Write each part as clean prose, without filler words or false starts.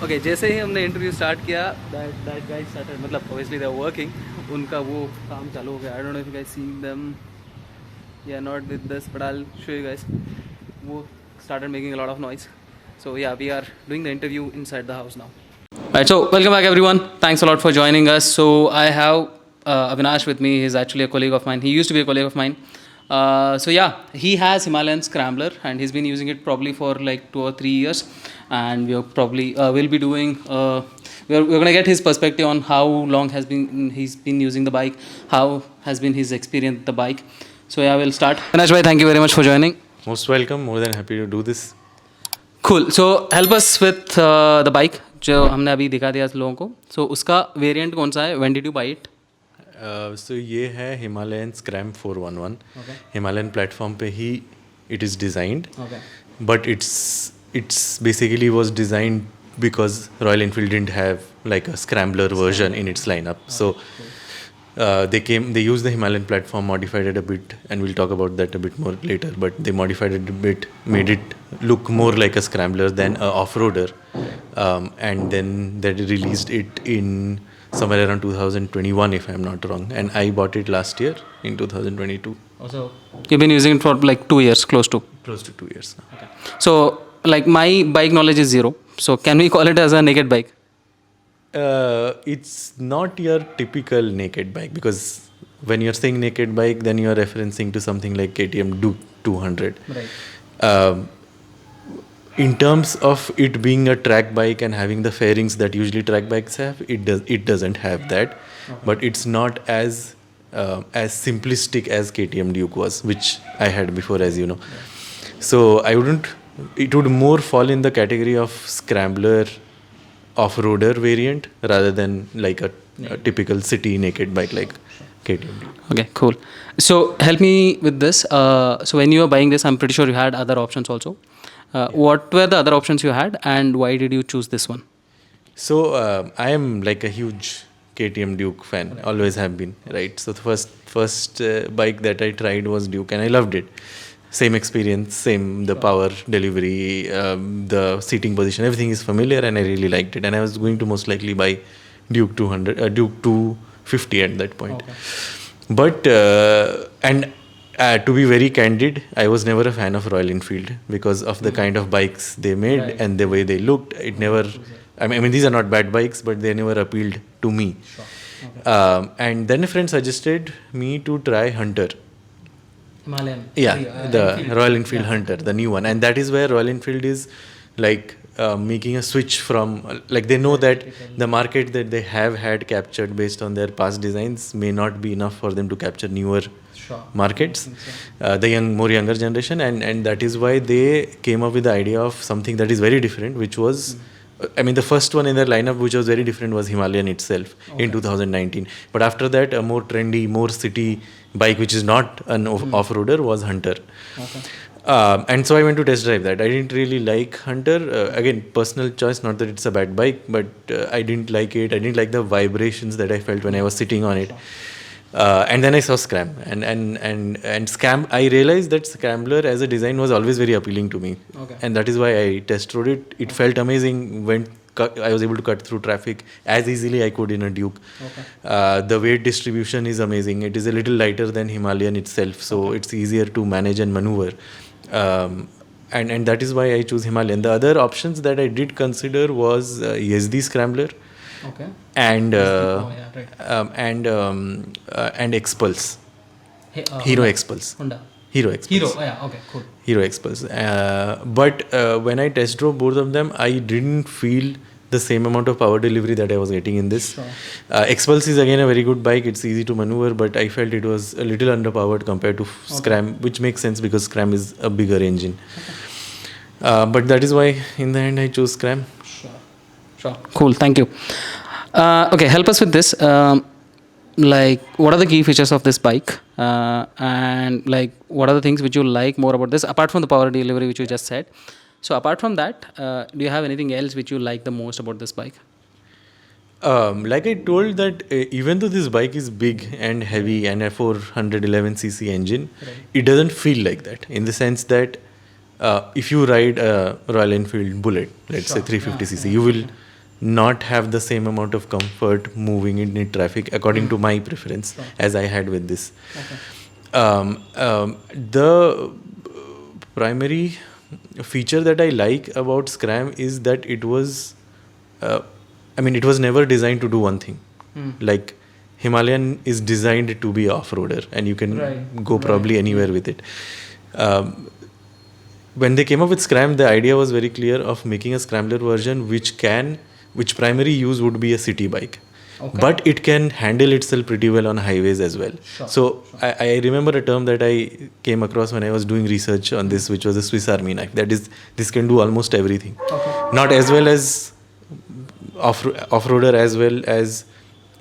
Okay जैसे ही हमने इंटरव्यू स्टार्ट किया दैट गाइस स्टार्टेड मतलब ऑब्वियसली दे आर वर्किंग उनका वो काम चालू हो गया. I don't know if you guys seeing them या not with this but I will show you guys. वो started making a lot of noise. So yeah, we are doing the interview inside the house now. Alright, so welcome back everyone. Thanks a lot for joining us. So I have Avinash with me. He's actually a colleague of mine. He used to be a colleague of mine. So yeah, he has Himalayan Scrambler and he's been using it probably for like 2 or 3 years. And we're probably will be doing. We're going to get his perspective on how long he's been using the bike, how has been his experience with the bike. So yeah, we'll start. Avinash bhai, thank you very much for joining. Most welcome. More than happy to do this. Cool. So help us with the bike जो हमने अभी दिखा दिया लोगों को. So उसका variant कौन सा है? When did you buy it? So ये है Himalayan Scram 411. Okay. Himalayan platform पे ही it is designed. Okay. But it's basically was designed because Royal Enfield didn't have like a scrambler version in its lineup. Okay. So cool. They used the Himalayan platform, modified it a bit, and we'll talk about that a bit more later, but they modified it a bit, made it look more like a scrambler than a off-roader, and then they released it in somewhere around 2021 if I'm not wrong, and I bought it last year in 2022. Also, you've been using it for like 2 years, close to 2 years now. Okay. So like my bike knowledge is zero, so can we call it as a naked bike? It's not your typical naked bike, because when you're saying naked bike, then you're referencing to something like KTM Duke 200. Right. In terms of it being a track bike and having the fairings that usually track bikes have, it doesn't have that. Okay. But it's not as simplistic as KTM Duke was, which I had before, as you know. Yeah. So it would more fall in the category of scrambler off-roader variant rather than like a typical city naked bike like KTM. Okay, cool. So help me with this. So when you were buying this, I'm pretty sure you had other options also. What were the other options you had, and why did you choose this one? So I am like a huge KTM Duke fan. Right. Always have been. Right. So the first bike that I tried was Duke, and I loved it. Same experience, the power delivery, the seating position, everything is familiar, and I really liked it. And I was going to most likely buy Duke 250 at that point. Okay. But to be very candid, I was never a fan of Royal Enfield because of the kind of bikes they made. Right. And the way they looked. It never. I mean, these are not bad bikes, but they never appealed to me. Sure. Okay. And then a friend suggested me to try Hunter. Himalayan. Yeah, the Enfield. Royal Enfield Hunter, the new one. And that is where Royal Enfield is like making a switch from, like they know that the market that they have had captured based on their past designs may not be enough for them to capture newer markets, the more younger generation. And that is why they came up with the idea of something that is very different, which was, I mean, the first one in their lineup, which was very different, was Himalayan itself. Okay. In 2019. But after that, a more trendy, more city bike, which is not an off-roader, was Hunter. Okay. And so I went to test drive that. I didn't really like Hunter. Again, personal choice, not that it's a bad bike, but I didn't like it. I didn't like the vibrations that I felt when I was sitting on it. And then I saw Scram. And Scram, I realized that Scrambler as a design was always very appealing to me. Okay. And that is why I test rode it. It felt amazing when I was able to cut through traffic as easily I could in a Duke. Okay. The weight distribution is amazing. It is a little lighter than Himalayan itself, so it's easier to manage and maneuver. And that is why I choose Himalayan. The other options that I did consider was Yazdi Scrambler. Okay. And Expulse. Hero Expulse. Honda. Hero Expulse. Yeah, okay, cool. Hero Expulse. But when I test drove both of them, I didn't feel the same amount of power delivery that I was getting in this. Sure. Expulse is again a very good bike. It's easy to maneuver, but I felt it was a little underpowered compared to Scram, which makes sense because Scram is a bigger engine. Okay. But that is why in the end I chose Scram. Sure. Cool. Thank you. Okay, help us with this. Like, what are the key features of this bike? And like, what are the things which you like more about this, apart from the power delivery, which you just said? So apart from that, do you have anything else which you like the most about this bike? Like I told that even though this bike is big and heavy and a 411cc engine, right, it doesn't feel like that, in the sense that if you ride a Royal Enfield Bullet, let's say 350cc, you will not have the same amount of comfort moving in traffic according to my preference as I had with this. The primary feature that I like about Scram is that it was, it was never designed to do one thing. Like Himalayan is designed to be off-roader, and you can go probably anywhere with it. When they came up with Scram, the idea was very clear of making a scrambler version which primary use would be a city bike. But it can handle itself pretty well on highways as well. So I remember a term that I came across when I was doing research on this, which was a Swiss Army knife. That is, this can do almost everything. Not as well as off-roader as well as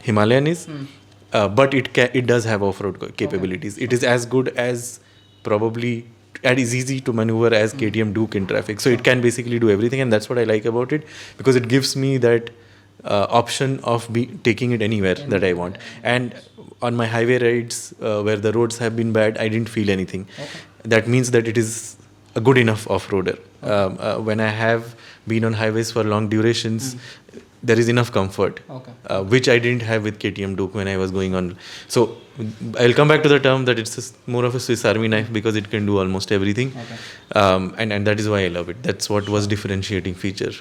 Himalayan is, but it does have off-road capabilities. It is as good as probably and is easy to maneuver as KTM Duke in traffic. So it can basically do everything, and that's what I like about it, because it gives me that option of taking it anywhere that I want. And on my highway rides where the roads have been bad, I didn't feel anything. That means that it is a good enough off-roader. When I have been on highways for long durations, there is enough comfort, which I didn't have with KTM Duke when I was going on. So I'll come back to the term that it's more of a Swiss Army knife because it can do almost everything. And that is why I love it. That's what was differentiating feature.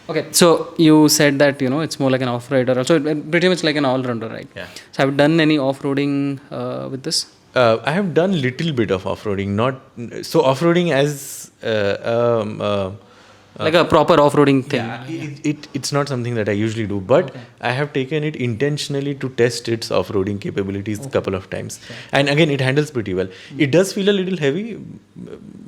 Okay, so you said that, it's more like an off-roader. So pretty much like an all-rounder, right? Yeah. So have you done any off-roading with this? I have done little bit of off-roading, not so off-roading as like a proper off-roading thing. Yeah, it's not something that I usually do, but I have taken it intentionally to test its off-roading capabilities a couple of times. And again, it handles pretty well. It does feel a little heavy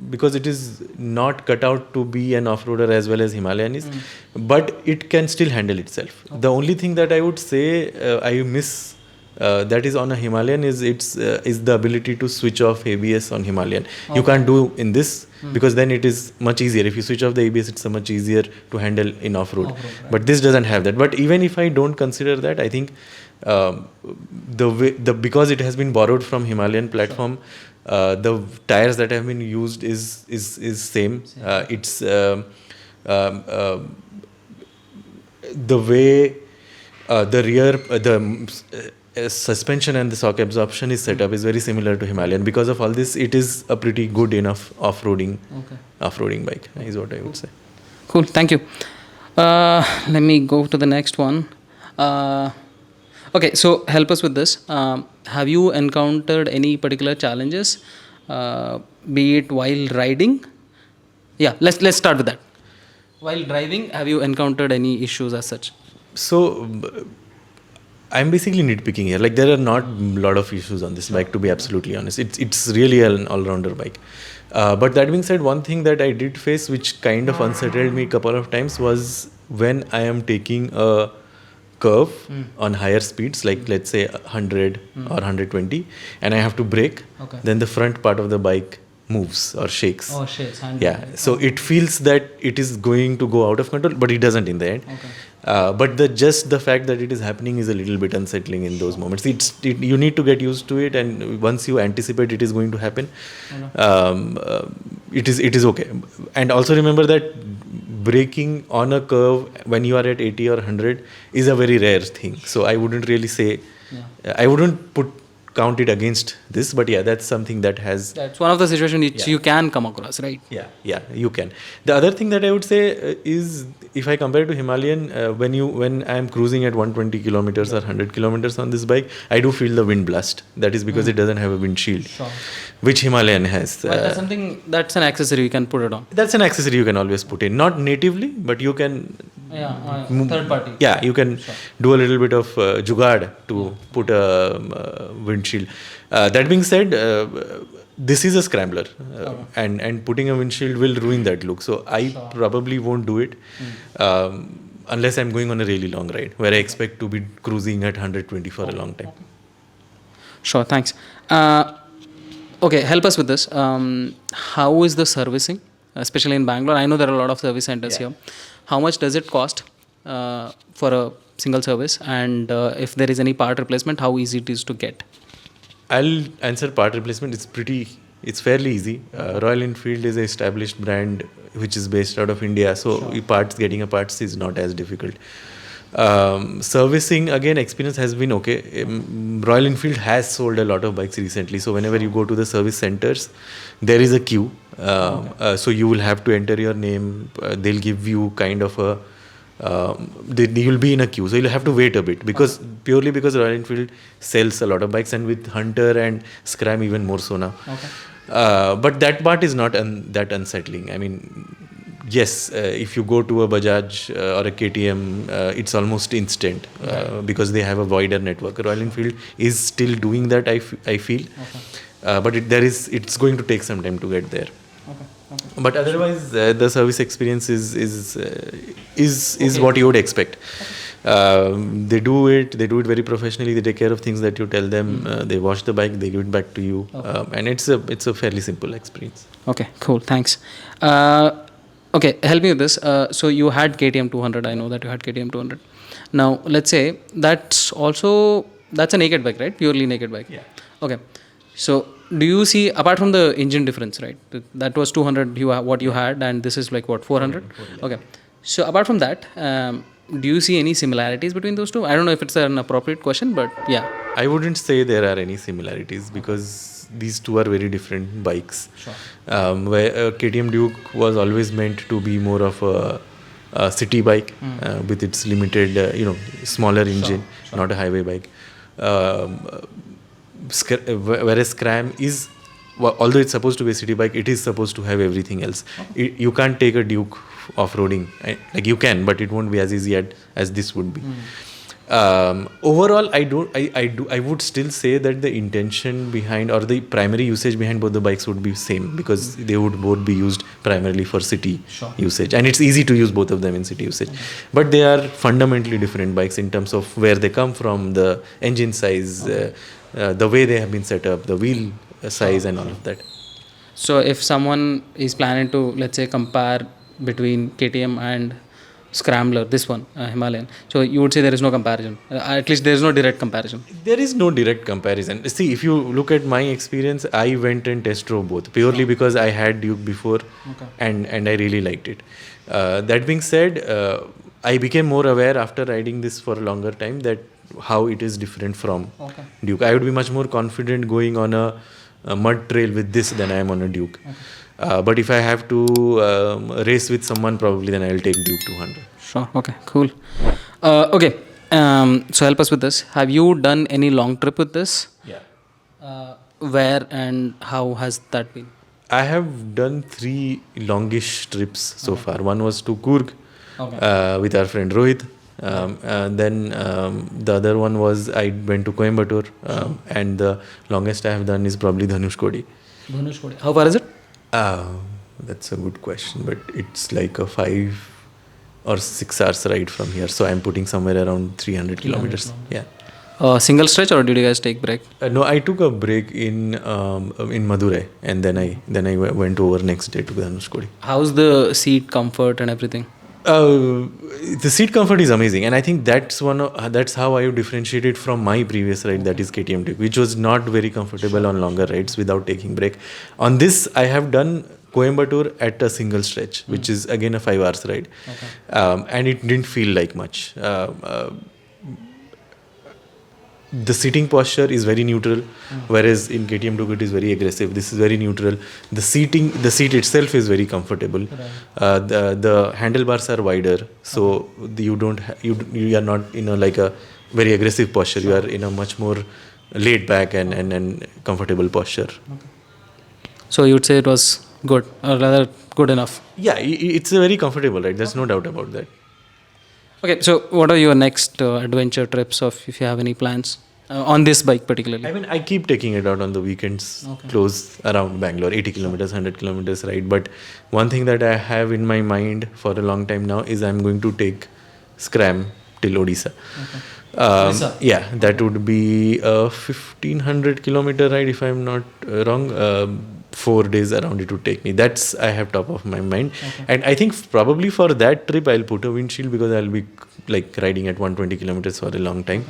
because it is not cut out to be an off-roader as well as Himalayan is, but it can still handle itself. The only thing that I would say I miss that is on a Himalayan is the ability to switch off ABS on Himalayan. You can't do in this because then it is much easier. If you switch off the ABS, it's much easier to handle in off-road. But this doesn't have that. But even if I don't consider that, I think because it has been borrowed from Himalayan platform, the tires that have been used is same. It's the way the rear suspension and the shock absorption is set up is very similar to Himalayan. Because of all this, it is a pretty good enough off-roading bike, is what I would say. Cool, thank you. Let me go to the next one. Okay, so help us with this. Have you encountered any particular challenges, be it while riding? Yeah, let's start with that. While driving, have you encountered any issues as such? So I'm basically nitpicking here. Like, there are not a lot of issues on this bike, to be absolutely honest. It's really an all-rounder bike. But that being said, one thing that I did face, which kind of unsettled me a couple of times, was when I am taking a curve on higher speeds, like let's say 100 or 120, and I have to brake, then the front part of the bike moves or shakes. Oh, shakes. Yeah. So it feels that it is going to go out of control, but it doesn't in the end. But the fact that it is happening is a little bit unsettling in those moments. You need to get used to it, and once you anticipate it is going to happen, it is okay. And also remember that braking on a curve when you are at 80 or 100 is a very rare thing. So I wouldn't really say, I wouldn't count it against this, but yeah, that's something that has... That's one of the situations which you can come across, right? Yeah, you can. The other thing that I would say is, if I compare to Himalayan, when I'm cruising at 120 kilometers or 100 kilometers on this bike, I do feel the wind blast. That is because it doesn't have a windshield, which Himalayan has. But that's an accessory you can put it on. That's an accessory you can always put in. Not natively, but you can... third party. Yeah, you can do a little bit of jugaad to put a windshield. That being said, this is a scrambler, and putting a windshield will ruin that look. So I probably won't do it unless I'm going on a really long ride where I expect to be cruising at 120 for a long time. Sure, thanks. Okay, help us with this. How is the servicing, especially in Bangalore? I know there are a lot of service centers here. How much does it cost for a single service? And if there is any part replacement, how easy it is to get? I'll answer part replacement. It's pretty It's fairly easy. Royal Enfield is an established brand which is based out of India, so getting a parts is not as difficult. Servicing, again, experience has been okay. Royal Enfield has sold a lot of bikes recently, so whenever you go to the service centers, there is a queue. So you will have to enter your name. They'll give you kind of a you'll be in a queue, so you'll have to wait a bit because Royal Enfield sells a lot of bikes, and with Hunter and Scram even more so now. But that part is not that unsettling. I mean, yes, if you go to a Bajaj or a KTM, it's almost instant because they have a wider network. Royal Enfield is still doing that, I feel, but it's going to take some time to get there. But otherwise, the service experience is what you would expect. They do it very professionally. They take care of things that you tell them. They wash the bike, they give it back to you, and it's a fairly simple experience. Okay, cool. Thanks. Okay, help me with this. So you had KTM 200. I know that you had KTM 200. Now, let's say that's a naked bike, right? Purely naked bike. Yeah. Okay. So do you see, apart from the engine difference, right? That was 200 what you had, and this is like what, 400? Okay. So apart from that, do you see any similarities between those two? I don't know if it's an appropriate question, but yeah. I wouldn't say there are any similarities because these two are very different bikes. Sure. Where KTM Duke was always meant to be more of a city bike with its limited, smaller engine, not a highway bike. Whereas Scram is, although it's supposed to be a city bike, it is supposed to have everything else. You can't take a Duke off-roading. Like you can, but it won't be as easy as this would be. Overall, I would still say that the intention behind, or the primary usage behind both the bikes would be same, because they would both be used primarily for city usage, and it's easy to use both of them in city usage. But they are fundamentally different bikes in terms of where they come from, the engine size, the way they have been set up, the wheel size, and all of that. So if someone is planning to, let's say, compare between KTM and Scrambler, this one, Himalayan, so you would say there is no comparison. At least there is no direct comparison. There is no direct comparison. See, if you look at my experience, I went and test drove both purely because I had Duke before, and I really liked it. That being said, I became more aware after riding this for a longer time that how it is different from Duke. I would be much more confident going on a mud trail with this than I am on a Duke. But if I have to race with someone, probably then I'll take Duke 200. Sure. Okay. Cool. Okay. So help us with this. Have you done any long trip with this? Yeah. Where and how has that been? I have done 3 longish trips so far. One was to Coorg with our friend Rohit. Then the other one was I went to Coimbatore, and the longest I have done is probably Dhanushkodi. How far is it? That's a good question, but it's like a 5 or 6 hours ride from here. So I'm putting somewhere around 300 kilometers. Yeah. Single stretch, or did you guys take break? No, I took a break in Madurai, and then I went over next day to Dhanushkodi. How's the seat comfort and everything? The seat comfort is amazing, and I think that's how I differentiate it from my previous ride, that is KTM Duke, which was not very comfortable on longer rides without taking break. On this, I have done Coimbatore at a single stretch, which is again a 5 hours ride, and it didn't feel like much. The sitting posture is very neutral, whereas in KTM Duke it is very aggressive. This is very neutral. The seat itself is very comfortable. The handlebars are wider, so you are not in a very aggressive posture. You are in a much more laid back and comfortable posture. So you would say it was good, or rather good enough? Yeah, it's a very comfortable ride. There's no doubt about that. Okay, so what are your next adventure trips, if you have any plans on this bike particularly? I mean, I keep taking it out on the weekends, close around Bangalore, 80 kilometers, 100 kilometers ride. But one thing that I have in my mind for a long time now is I'm going to take Scram till Odisha. Yeah, that would be a 1500 kilometer ride if I'm not wrong. 4 days around it would take me. That's I have top of my mind. And I think probably for that trip I'll put a windshield because I'll be like riding at 120 kilometers for a long time.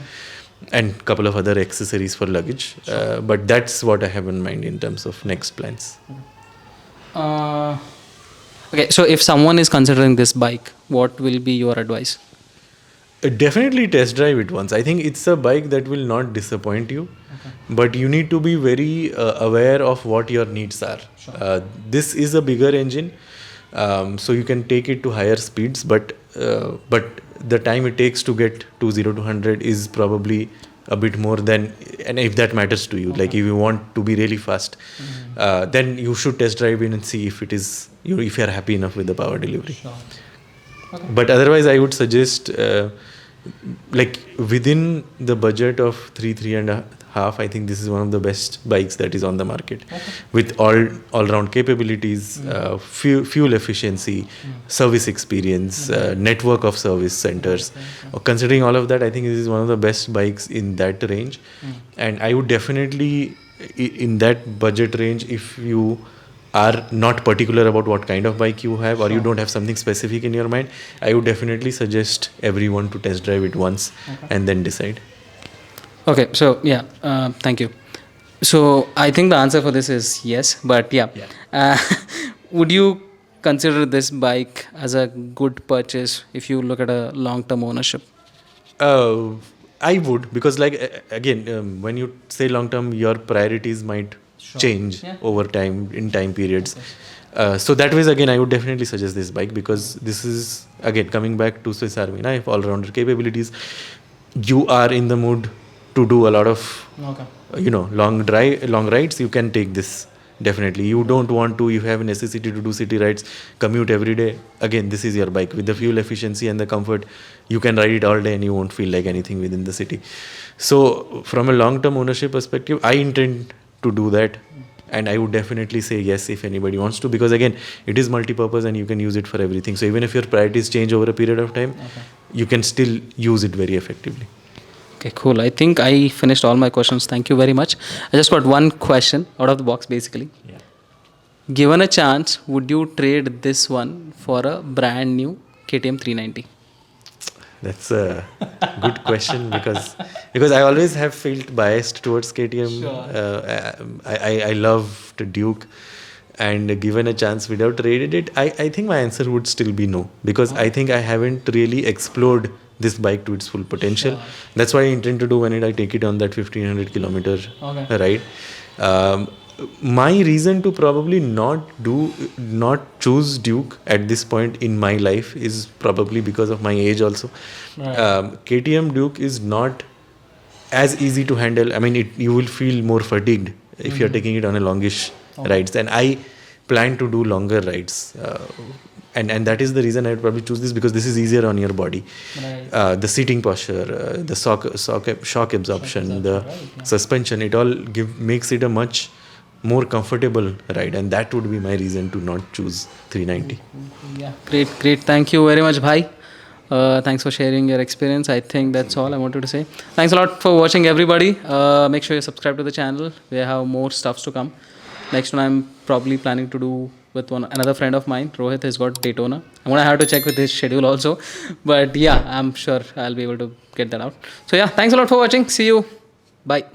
and couple of other accessories for luggage. But that's what I have in mind in terms of next plans. Okay, so if someone is considering this bike, what will be your advice? Definitely test drive it once. I think it's a bike that will not disappoint you, but you need to be very aware of what your needs are. This is a bigger engine, so you can take it to higher speeds, but the time it takes to get to 0 to 100 is probably a bit more than, and if that matters to you, like if you want to be really fast, then you should test drive in and see if it is, if you are happy enough with the power delivery. But otherwise, I would suggest, like within the budget of three and a half, I think this is one of the best bikes that is on the market, with all round capabilities, fuel efficiency, service experience, network of service centers. Considering all of that, I think this is one of the best bikes in that range, and I would definitely, in that budget range, if you are not particular about what kind of bike you have, or you don't have something specific in your mind, I would definitely suggest everyone to test drive it once and then decide. Okay, so yeah, thank you. So I think the answer for this is yes, but yeah. Would you consider this bike as a good purchase if you look at a long-term ownership? I would, because like again, when you say long term, your priorities might change over time, in time periods. So that ways, again, I would definitely suggest this bike, because this is, again, coming back to Swiss Army knife, all-rounder capabilities. You are in the mood to do a lot of long rides. You can take this. Definitely. You don't want to, you have a necessity to do city rides, commute every day. Again, this is your bike. With the fuel efficiency and the comfort, you can ride it all day and you won't feel like anything within the city. So from a long-term ownership perspective, I intend to do that. And I would definitely say yes if anybody wants to, because again, it is multi-purpose and you can use it for everything. So even if your priorities change over a period of time, you can still use it very effectively. Okay, cool. I think I finished all my questions. Thank you very much. I just got one question out of the box, basically. Yeah. Given a chance, would you trade this one for a brand new KTM 390? That's a good question, because I always have felt biased towards KTM. I loved Duke, and given a chance without traded it, I think my answer would still be no, because I think I haven't really explored this bike to its full potential. That's what I intend to do when I take it on that 1500 kilometer ride. My reason to probably not choose Duke at this point in my life is probably because of my age also. KTM Duke is not as easy to handle. I mean, you will feel more fatigued if you're taking it on a longish rides, and I plan to do longer rides. And that is the reason I would probably choose this, because this is easier on your body. The seating posture, the shock absorption, the suspension, it all makes it a much more comfortable ride, and that would be my reason to not choose 390. Yeah, great. Thank you very much, bhai. Thanks for sharing your experience. I think that's all I wanted to say. Thanks a lot for watching, everybody. Make sure you subscribe to the channel. We have more stuffs to come. Next one, I'm probably planning to do with another friend of mine. Rohit has got Daytona. I'm gonna have to check with his schedule also, but yeah, I'm sure I'll be able to get that out. So yeah, thanks a lot for watching. See you. Bye.